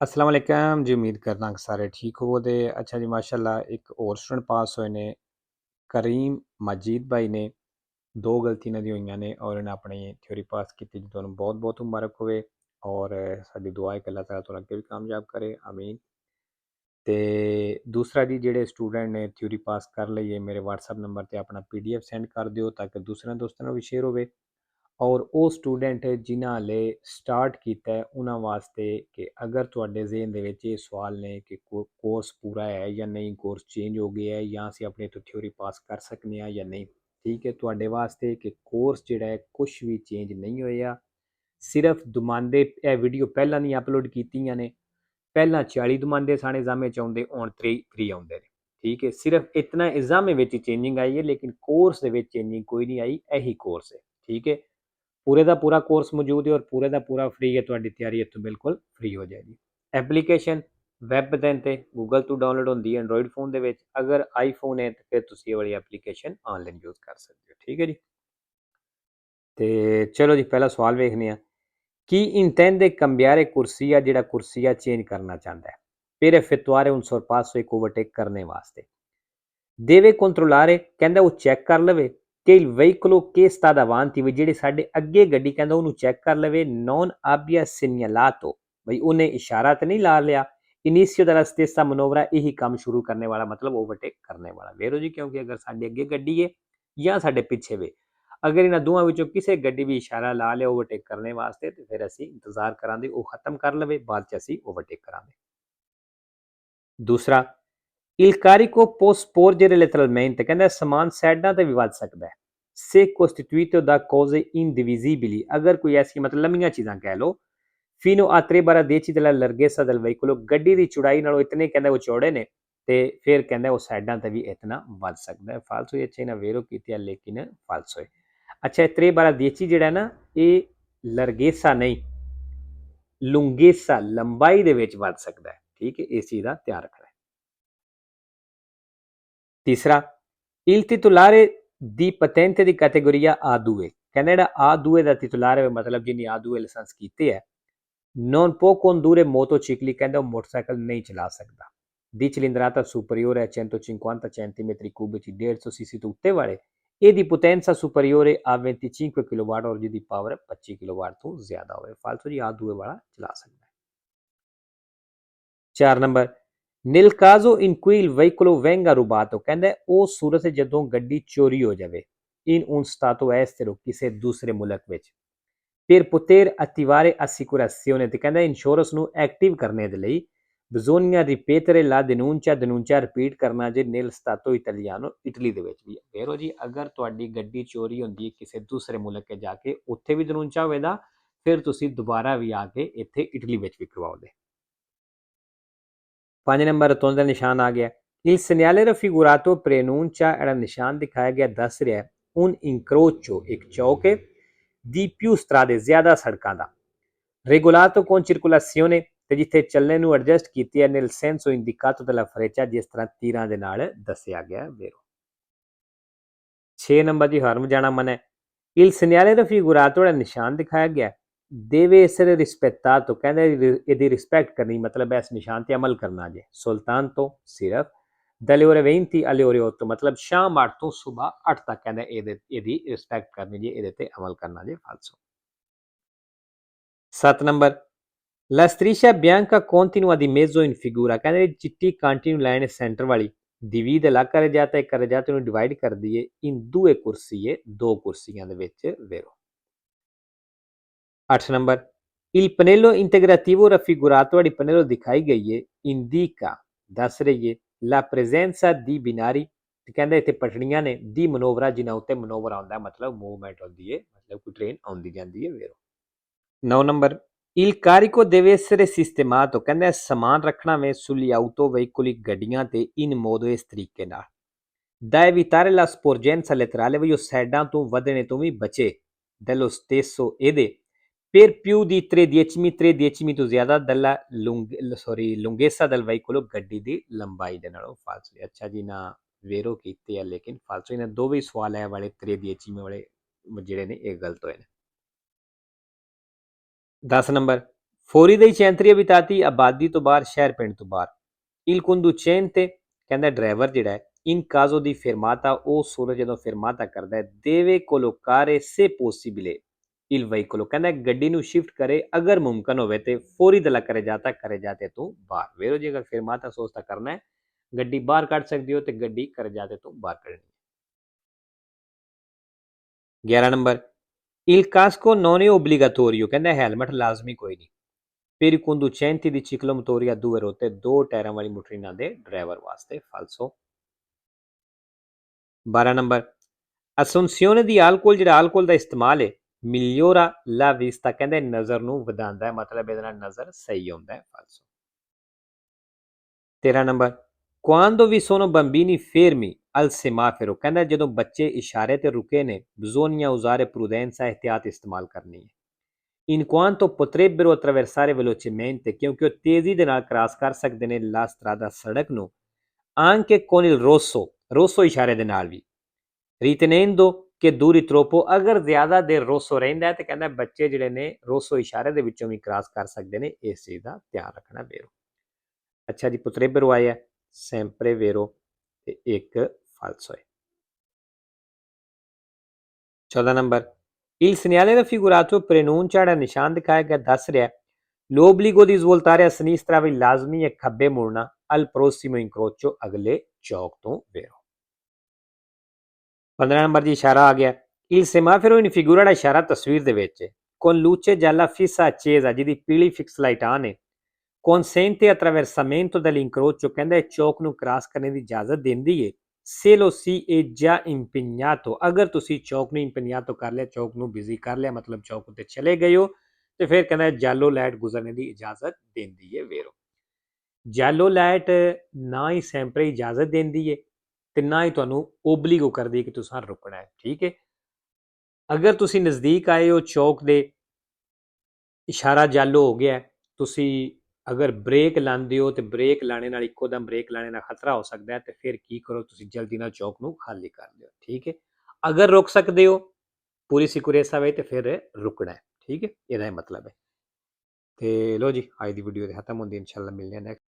अस्सलाम वालेकुम जी। उम्मीद करना कि सारे ठीक हो दे। अच्छा जी, माशाल्लाह एक और स्टूडेंट पास होए ने, करीम माजिद भाई ने। दो गलती इन्हां दी होईयां ने और इन्हें अपनी थ्योरी पास की जी। तुहानूं बहुत बहुत मुबारक होवे और साडी दुआ है कि अल्लाह ताला तुहानूं अगे भी कामयाब करे, आमीन। ते दूसरा जी, ਜਿਹੜੇ स्टूडेंट ने थ्योरी पास कर ਲਈ है, मेरे WhatsApp नंबर ਤੇ ਆਪਣਾ PDF सेंड कर ਦਿਓ ताकि दूसरे दोस्तों ਨੂੰ ਵੀ ਸ਼ੇਅਰ ਹੋਵੇ। ਔਰ ਉਹ ਸਟੂਡੈਂਟ ਜਿਨ੍ਹਾਂ ਹਲੇ ਸਟਾਰਟ ਕੀਤਾ ਹੈ ਉਹਨਾਂ ਵਾਸਤੇ ਕਿ ਅਗਰ ਤੁਹਾਡੇ ਜ਼ਿਹਨ ਦੇ ਵਿੱਚ ਇਹ ਸਵਾਲ ਨੇ ਕਿ ਕੋਰਸ ਪੂਰਾ ਹੈ ਜਾਂ ਨਹੀਂ, ਕੋਰਸ ਚੇਂਜ ਹੋ ਗਿਆ ਹੈ ਜਾਂ ਅਸੀਂ ਆਪਣੇ ਤੋਂ ਥਿਊਰੀ ਪਾਸ ਕਰ ਸਕਦੇ ਹਾਂ ਜਾਂ ਨਹੀਂ। ਠੀਕ ਹੈ, ਤੁਹਾਡੇ ਵਾਸਤੇ ਕਿ ਕੋਰਸ ਜਿਹੜਾ ਹੈ ਕੁਝ ਵੀ ਚੇਂਜ ਨਹੀਂ ਹੋਇਆ। ਸਿਰਫ ਦੁਮਾਂਦੇ ਇਹ ਵੀਡੀਓ ਪਹਿਲਾਂ ਨਹੀਂ ਅਪਲੋਡ ਕੀਤੀਆਂ ਨੇ, ਪਹਿਲਾਂ 40 ਦੁਮਾਂਦੇ ਸਾਣੇ ਇਜ਼ਾਮੇ ਚ ਆਉਂਦੇ, ਹੁਣ 3 ਆਉਂਦੇ ਨੇ। ਠੀਕ ਹੈ, ਸਿਰਫ ਇਤਨਾ ਇਜ਼ਾਮੇ ਵਿੱਚ ਚੇਂਜਿੰਗ ਆਈ ਹੈ, ਲੇਕਿਨ ਕੋਰਸ ਦੇ ਵਿੱਚ ਚੇਂਜਿੰਗ ਕੋਈ ਨਹੀਂ ਆਈ। ਇਹੀ ਕੋਰਸ ਹੈ। ਠੀਕ ਹੈ, पूरे का पूरा कोर्स मौजूद है और पूरे का पूरा फ्री है। ਤੁਹਾਡੀ ਤਿਆਰੀ ਇੱਥੋਂ ਬਿਲਕੁਲ फ्री हो जाएगी। ਐਪਲੀਕੇਸ਼ਨ ਵੈਬ ਤੇ ਗੂਗਲ ਤੋਂ ਡਾਊਨਲੋਡ ਹੁੰਦੀ ਹੈ ਐਂਡਰੋਇਡ ਫੋਨ ਦੇ ਵਿੱਚ। ਅਗਰ ਆਈਫੋਨ ਹੈ ਤਾਂ ਫਿਰ ਤੁਸੀਂ ਇਹ ਵਾਲੀ ਐਪਲੀਕੇਸ਼ਨ ਆਨਲਾਈਨ ਯੂਜ਼ ਕਰ ਸਕਦੇ ਹੋ। ਠੀਕ ਹੈ ਜੀ। ਤੇ ਚਲੋ ਜੀ, ਪਹਿਲਾ ਸਵਾਲ ਵੇਖਦੇ ਹਾਂ। Chi intende cambiare corsia ਜਿਹੜਾ ਕੁਰਸੀਆ ਚੇਂਜ ਕਰਨਾ ਚਾਹੁੰਦਾ ਹੈ per effettuare un sorpasso e overtake ਕਰਨੇ ਵਾਸਤੇ। deve controllare, ਕਹਿੰਦਾ ਉਹ ਚੈੱਕ ਕਰ ਲਵੇ ਕਿ il veicolo che sta davanti, ਵੀ ਜਿਹੜੇ ਸਾਡੇ ਅੱਗੇ ਗੱਡੀ, ਕਹਿੰਦਾ ਉਹਨੂੰ ਚੈੱਕ ਕਰ ਲਵੇ। non abbia segnalato, ਬਈ ਉਹਨੇ ਇਸ਼ਾਰਾ ਤੇ ਨਹੀਂ ਲਾ ਲਿਆ। inizio della stessa manovra, ਇਹੀ ਕੰਮ ਸ਼ੁਰੂ ਕਰਨੇ ਵਾਲਾ, ਮਤਲਬ ਓਵਰਟੇਕ ਕਰਨੇ ਵਾਲਾ। ਵੇਰੋ ਜੀ, ਕਿਉਂਕਿ ਅਗਰ ਸਾਡੇ ਅੱਗੇ ਗੱਡੀ ਹੈ ਜਾਂ ਸਾਡੇ ਪਿੱਛੇ ਵੇ, ਅਗਰ ਇਹਨਾਂ ਦੋਵਾਂ ਵਿੱਚੋਂ ਕਿਸੇ ਗੱਡੀ ਵੀ ਇਸ਼ਾਰਾ ਲਾ ਲਿਆ ਓਵਰਟੇਕ ਕਰਨੇ ਵਾਸਤੇ, ਤੇ ਫਿਰ ਅਸੀਂ ਇੰਤਜ਼ਾਰ ਕਰਾਂਗੇ ਉਹ ਖਤਮ ਕਰ ਲਵੇ, ਬਾਅਦ ਚ ਅਸੀਂ ਓਵਰਟੇਕ ਕਰਾਂਗੇ। ਦੂਸਰਾ, il carico può sporgere letteralmente, ਕਹਿੰਦਾ ਸਮਾਨ ਸਾਈਡਾਂ ਤੇ ਵੀ ਵੱਧ ਸਕਦਾ ਹੈ। se costituito da cose indivisibili, ਅਗਰ ਕੋਈ ਐਸੀ ਮਤਲਬ ਲੰਮੀਆਂ ਚੀਜ਼ਾਂ ਕਹਿ ਲਓ। fino a 3/10 della larghezza del veicolo, ਗੱਡੀ ਦੀ ਚੌੜਾਈ ਨਾਲੋਂ ਇਤਨੇ ਕਹਿੰਦਾ ਉਹ ਚੌੜੇ ਨੇ, ਤੇ ਫਿਰ ਕਹਿੰਦਾ ਉਹ ਸਾਈਡਾਂ ਤੇ ਵੀ ਇਤਨਾ ਵੱਧ ਸਕਦਾ ਹੈ। ਫਾਲਸੋ ਅੱਛਾ ਇਹਨਾਂ ਵੇਰੋ ਕੀਤੀ ਹੈ, ਲੇਕਿਨ ਫਾਲਸੋ ਹੈ। ਅੱਛਾ, 3/10 ਜਿਹੜਾ ਨਾ, ਇਹ ਲਰਗੇਸਾ ਨਹੀਂ, ਲੁੰਗੇਸਾ, ਲੰਬਾਈ ਦੇ ਵਿੱਚ ਵੱਧ ਸਕਦਾ ਹੈ। ਠੀਕ ਹੈ, ਇਸ ਚੀਜ਼ ਦਾ ਧਿਆਨ ਰੱਖਣਾ। ਤੀਸਰਾ, il titolare di patente di categoria A2, ਕਹਿੰਦਾ ਜਿਹੜਾ A2 ਦਾ titolare ਹੈ, ਮਤਲਬ ਜਿਹਨੇ A2 ਲਾਇਸੈਂਸ ਕੀਤੇ ਹੈ, non può condurre motocicli, ਕਹਿੰਦਾ ਉਹ ਮੋਟਰਸਾਈਕਲ ਨਹੀਂ ਚਲਾ ਸਕਦਾ। di cilindrata superiore a 150 cm3, 150 cc ਤੋਂ ਉੱਤੇ ਵਾਲੇ, e di potenza superiore a 25 kW, ਔਰ ਜਿਹਦੀ ਪਾਵਰ 25 kW ਤੋਂ ਜ਼ਿਆਦਾ ਹੋਵੇ। ਫਾਲਤੂ ਜੀ A2 ਵਾਲਾ ਚਲਾ ਸਕਦਾ ਹੈ। 4 number, nel caso in cui il veicolo venga rubato, ਕਹਿੰਦਾ ਉਹ ਸੂਰਤ ਜਦੋਂ ਗੱਡੀ ਚੋਰੀ ਹੋ ਜਾਵੇ, in un stato estero, ਕਿਸੇ ਦੂਸਰੇ ਮੁਲਕ ਵਿੱਚ, per poter attivare assicurazione, ਤੇ ਕਹਿੰਦਾ ਇੰਸ਼ੋਰੈਂਸ ਨੂੰ ਐਕਟਿਵ ਕਰਨੇ ਦੇ ਲਈ, bisogna ripetere la denuncia, denuncia repeat ਕਰਨਾ ਜੇ nel stato italiano, ਇਟਲੀ ਦੇ ਵਿੱਚ ਵੀ। ਵੇਰੋ ਜੀ, ਅਗਰ ਤੁਹਾਡੀ ਗੱਡੀ ਚੋਰੀ ਹੁੰਦੀ ਹੈ ਕਿਸੇ ਦੂਸਰੇ ਮੁਲਕ ਕੇ ਜਾ ਕੇ, ਉੱਥੇ ਵੀ denuncia ਹੋਵੇਗਾ, ਫਿਰ ਤੁਸੀਂ ਦੁਬਾਰਾ ਵੀ ਆ ਕੇ ਇੱਥੇ ਇਟਲੀ ਵਿੱਚ ਵੀ ਕਰਵਾਓਗੇ। 5 ਨੰਬਰ, ਰਤੋਂ ਦਾ ਨਿਸ਼ਾਨ ਆ ਗਿਆ। il segnale raffigurato preannuncia, ਜਿਹੜਾ ਨਿਸ਼ਾਨ ਦਿਖਾਇਆ ਗਿਆ ਦੱਸ ਰਿਹਾ ਹੈ un incrocio, ਇੱਕ ਚੌਕ di più strade, ਜ਼ਿਆਦਾ ਸੜਕਾਂ ਦਾ। regolato con circolazione, ਤੇ ਜਿੱਥੇ ਚੱਲਣੇ ਨੂੰ ਐਡਜਸਟ ਕੀਤੀ ਹੈ nel senso indicato dalla freccia, ਜਿਸ ਤਰ੍ਹਾਂ ਤੀਰਾਂ ਦੇ ਨਾਲ ਦੱਸਿਆ ਗਿਆ। ਵੇਰੋ 6 ਨੰਬਰ ਜੀ, ਹਰਮ ਜਾਣਾ ਮਨ ਹੈ। il segnale raffigurato, ਜਿਹੜਾ ਨਿਸ਼ਾਨ ਦਿਖਾਇਆ ਗਿਆ, deve essere rispettato, ਕਹਿੰਦਾ ਇਹਦੀ ਰਿਸਪੈਕਟ ਕਰਨੀ, ਮਤਲਬ ਇਸ ਨਿਸ਼ਾਨ ਤੇ ਅਮਲ ਕਰਨਾ ਜੇ। soltanto, ਸਿਰਫ, dalle ore 20 alle ore 8, ਮਤਲਬ ਸ਼ਾਮ 8 ਤੋਂ ਸਵੇਰ 8 ਤੱਕ, ਕਹਿੰਦਾ ਇਹਦੀ ਰਿਸਪੈਕਟ ਕਰਨੀ ਜੇ, ਇਹਦੇ ਤੇ ਅਮਲ ਕਰਨਾ ਜੇ। ਫਾਲਸੋ। 7 number, la striscia bianca continua di mezzo in figura, ਕਹਿੰਦੇ ਚਿੱਟੀ ਕੰਟੀਨਿਊ ਲਾਈਨ ਸੈਂਟਰ ਵਾਲੀ, divide la carreggiata, ਇੱਕ carreggiata ਨੂੰ ਡਿਵਾਈਡ ਕਰਦੀ ਹੈ in due corsie, ਦੋ ਕੁਰਸੀਆਂ ਦੇ ਵਿੱਚ। ਵੇਰੋ 8 number, il pannello integrativo raffigurato, ਜਿਹੜੀ ਪਨੇਲੋ ਦਿਖਾਈ ਗਈ ਹੈ, indica, ਦੱਸ ਰਹੀ ਹੈ, la presenza di binari, ਕਹਿੰਦਾ ਇੱਥੇ ਪਟੜੀਆਂ ਨੇ, di manovra, ਜਿਨ੍ਹਾਂ ਉੱਤੇ ਮਨੋਵਰ ਆਉਂਦਾ, ਮਤਲਬ ਮੂਵਮੈਂਟ ਹੁੰਦੀ ਹੈ, ਮਤਲਬ ਕੋਈ ਟ੍ਰੇਨ ਆਉਂਦੀ ਜਾਂਦੀ ਹੈ। ਵੇਰੋ 9 number, il carico deve essere sistemato, ਕਹਿੰਦਾ ਸਮਾਨ ਰੱਖਣਾ ਵੇ sugli auto veicoli, ਗੱਡੀਆਂ ਤੇ in modo, ਇਸ ਤਰੀਕੇ ਨਾਲ, da evitare la sporgenza laterale, ਵੀ ਉਹ ਸਾਈਡਾਂ ਤੋਂ ਵਧਣੇ ਤੋਂ ਵੀ ਬਚੇ, dello stesso, ਇਹਦੇ per più di 3/10 ਤੋਂ ਜ਼ਿਆਦਾ, della lunghezza del veicolo, ਗੱਡੀ ਦੀ ਲੰਬਾਈ ਦੇ ਨਾਲੋਂ। ਫਾਲਸੋ। ਅੱਛਾ ਜੀ, ਨਾ ਵੇਰੋ ਕੀਤੇ ਆ, ਲੇਕਿਨ ਫਾਲਸੋ। ਇਹਨਾਂ ਦੋਵੇਂ ਸਵਾਲ ਹੈ ਵਾਲੇ 3/10 ਵਾਲੇ ਜਿਹੜੇ ਨੇ ਇਹ ਗਲਤ ਹੋਏ ਨੇ। 10 ਨੰਬਰ, ਫੌਰੀ ਦੀ ਚੈਂਤਰੀ ਬਿਤਾਤੀ ਆਬਾਦੀ ਤੋਂ ਬਾਹਰ ਸ਼ਹਿਰ ਪਿੰਡ ਤੋਂ ਬਾਹਰ ਇਲ conducente ਕਹਿੰਦਾ ਡਰਾਈਵਰ ਜਿਹੜਾ ਹੈ ਇਨ ਕਾਜ਼ੋ ਦੀ ਫਰਮਾਤਾ ਉਹ ਸੂਰਜ ਜਦੋਂ ਫਰਮਾਤਾ ਕਰਦਾ ਹੈ ਦੇਵੇ ਕੋਲੋਕਾਰੇ ਸੇ ਪੋਸੀਬਲੇ ਇਲ veicolo ਕਹਿੰਦਾ ਗੱਡੀ ਨੂੰ ਸ਼ਿਫਟ ਕਰੇ ਅਗਰ ਮੁਮਕਨ ਹੋਵੇ ਤੇ ਫੌਰੀ ਦਲਾ ਕਰੇ ਜਾਤੇ ਤੋਂ ਬਾਹਰ ਵੇਰੋ ਜੀ ਅਗਰ ਫਰਮਾਤਾ ਸੋਚਤਾ ਕਰਨਾ ਹੈ ਗੱਡੀ ਬਾਹਰ ਕੱਢ ਸਕਦੇ ਹੋ ਤੇ ਗੱਡੀ ਕਰੇ ਜਾਤੇ ਤੋਂ ਬਾਹਰ ਕੱਢਣੀ 11 ਨੰਬਰ ਇਲ ਕਾਸਕੋ non è obbligatorio ਕਹਿੰਦਾ ਹੈਲਮਟ ਲਾਜ਼ਮੀ ਕੋਈ ਨਹੀਂ per i conducenti di ciclomotori a due ruote ਦੋ ਟਾਇਰਾਂ ਵਾਲੀ ਮੋਟਰਸਾਈਕਲਾਂ ਦੇ ਡਰਾਈਵਰ ਵਾਸਤੇ ਫਾਲਸੋ 12 ਨੰਬਰ ਅਸੁੰਸੀਓਨੇ ਦੀ ਆਲਕੋਹਲ ਜਿਹੜਾ ਆਲਕੋਹਲ ਦਾ ਇਸਤੇਮਾਲ ਹੈ ਮਿਲਿਓਰਾ ਲਾ ਵਿਸਤਾ ਕਹਿੰਦੇ ਨਜ਼ਰ ਨੂੰ ਵਧਾਉਂਦਾ ਹੈ ਮਤਲਬ ਇਹਦੇ ਨਾਲ ਨਜ਼ਰ ਸਹੀ ਹੁੰਦਾ ਹੈ ਫਾਲਸੋ 13 number quando vi sono bambini fermi al semaforo ਕਹਿੰਦਾ ਜਦੋਂ ਬੱਚੇ ਇਸ਼ਾਰੇ ਤੇ ਰੁਕੇ ਨੇ bisogna usare prudenza ehtiyat ਇਸਤੇਮਾਲ ਕਰਨੀ ਹੈ in quanto potrebbero attraversare velocemente ਕਿਉਂਕਿ ਉਹ ਤੇਜ਼ੀ ਦੇ ਨਾਲ ਕ੍ਰਾਸ ਕਰ ਸਕਦੇ ਨੇ la strada ਸੜਕ ਨੂੰ anche con il rosso ਇਸ਼ਾਰੇ ਦੇ ਨਾਲ ਵੀ ritenendo che duri troppo ਅਗਰ ਜ਼ਿਆਦਾ ਦੇਰ ਰੋਸੋ ਰਹਿੰਦਾ ਤੇ ਕਹਿੰਦਾ ਬੱਚੇ ਜਿਹੜੇ ਨੇ ਰੋਸੋ ਇਸ਼ਾਰੇ ਦੇ ਵਿੱਚੋਂ ਵੀ ਕ੍ਰਾਸ ਕਰ ਸਕਦੇ ਨੇ ਇਸ ਚੀਜ਼ ਦਾ ਧਿਆਨ ਰੱਖਣਾ ਵੇਰੋ ਅੱਛਾ ਜੀ potrebbero ਆਇਆ sempre vero ਤੇ ਇੱਕ falso ਹੈ 14 number il segnale raffigurato preannuncia ਜਿਹੜਾ ਨਿਸ਼ਾਨ ਦਿਖਾਇਆ ਗਿਆ ਦੱਸ ਰਿਹਾ l'obbligo di svoltare a sinistra ਵੀ ਲਾਜ਼ਮੀ ਹੈ ਖੱਬੇ ਮੁੜਨਾ al prossimo incrocio ਅਗਲੇ ਚੌਕ ਤੋਂ ਵੇਰੋ 15 ਨੰਬਰ ਜੀ ਇਸ਼ਾਰਾ ਆ ਗਿਆ il semaforo in figura ਦਾ ਇਸ਼ਾਰਾ ਤਸਵੀਰ ਦੇ ਵਿੱਚ ਹੈ con luce gialla fissa accesa ਜਿਹਦੀ ਪੀਲੀ ਫਿਕਸ ਲਾਈਟ ਆਨ ਹੈ consente attraversamento dell'incrocio ਕਹਿੰਦਾ ਚੌਕ ਨੂੰ ਕ੍ਰਾਸ ਕਰਨ ਦੀ ਇਜਾਜ਼ਤ ਦਿੰਦੀ ਹੈ se lo si è già impegnato ਅਗਰ ਤੁਸੀਂ ਚੌਕ ਨੂੰ impegnato ਕਰ ਲਿਆ ਚੌਕ ਨੂੰ ਬਿਜ਼ੀ ਕਰ ਲਿਆ ਮਤਲਬ ਚੌਕ ਉੱਤੇ ਚਲੇ ਗਏ ਹੋ ਤੇ ਫਿਰ ਕਹਿੰਦਾ ਜਾਲੋ ਲਾਈਟ ਗੁਜ਼ਰਨੇ ਦੀ ਇਜਾਜ਼ਤ ਦਿੰਦੀ ਹੈ ਵੇਰੋ ਜਾਲੋ ਲਾਈਟ ਨਾ ਹੀ ਸੈਂਪਰੇ ਇਜਾਜ਼ਤ ਦਿੰਦੀ ਹੈ ਤੇ ਨਾ ਹੀ ਤੁਹਾਨੂੰ ਓਬਲੀਗੋ ਕਰਦੀ ਹੈ ਕਿ ਤੁਸੀਂ ਰੁਕਣਾ ਹੈ ਠੀਕ ਹੈ ਅਗਰ ਤੁਸੀਂ ਨਜ਼ਦੀਕ ਆਏ ਹੋ ਚੌਕ ਦੇ ਇਸ਼ਾਰਾ ਜਾਲੋ ਹੋ ਗਿਆ ਤੁਸੀਂ ਅਗਰ ਬ੍ਰੇਕ ਲਾਉਂਦੇ ਹੋ ਤੇ ਬ੍ਰੇਕ ਲਾਣੇ ਨਾਲ ਇੱਕੋ ਦਮ ਬ੍ਰੇਕ ਲਾਣੇ ਨਾਲ ਖਤਰਾ ਹੋ ਸਕਦਾ ਹੈ ਤੇ ਫਿਰ ਕੀ ਕਰੋ ਤੁਸੀਂ ਜਲਦੀ ਨਾਲ ਚੌਕ ਨੂੰ ਖਾਲੀ ਕਰ ਲਿਓ ਠੀਕ ਹੈ ਅਗਰ ਰੁਕ ਸਕਦੇ ਹੋ ਪੂਰੀ ਸਿਕਿਉਰੇਸਾ ਵੇ ਤੇ ਫਿਰ ਰੁਕਣਾ ਹੈ ਠੀਕ ਹੈ ਇਹਦਾ ਮਤਲਬ ਹੈ ਤੇ ਲੋ ਜੀ ਅੱਜ ਦੀ ਵੀਡੀਓ ਦੇ ਖਤਮ ਹੁੰਦੀ ਇਨਸ਼ਾਅੱਲਾ ਮਿਲਦੇ ਹਾਂ ਨੈਕਸਟ